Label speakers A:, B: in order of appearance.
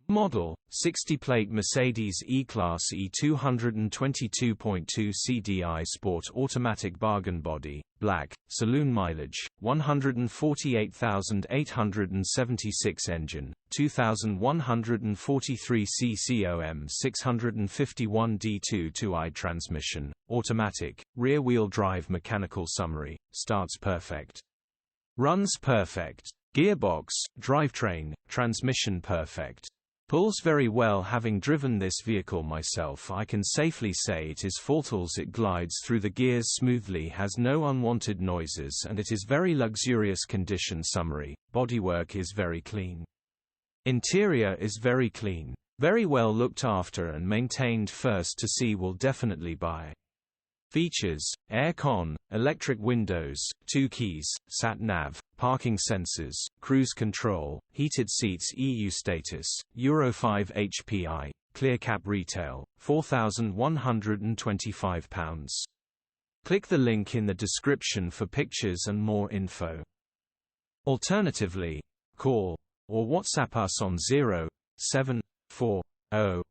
A: Model, 60-plate Mercedes E-Class E222 CDI Sport Automatic Bargain Body, black, saloon mileage, 148,876 engine, 2,143 cc 651 D220i transmission, automatic, rear-wheel drive mechanical summary, starts perfect. Runs perfect. Gearbox, drivetrain, transmission perfect. Pulls very well. Having driven this vehicle myself, I can safely say it is faultless. It glides through the gears smoothly, has no unwanted noises, and it is very luxurious condition. Summary: bodywork is very clean. Interior is very clean. Very well looked after and maintained. First to see will definitely buy. Features: air-con, electric windows, 2 keys, sat-nav, parking sensors, cruise control, heated seats. EU status, Euro 5 HPI, clear cap. Retail, £4,125. Click the link in the description for pictures and more info. Alternatively, call or WhatsApp us on 07400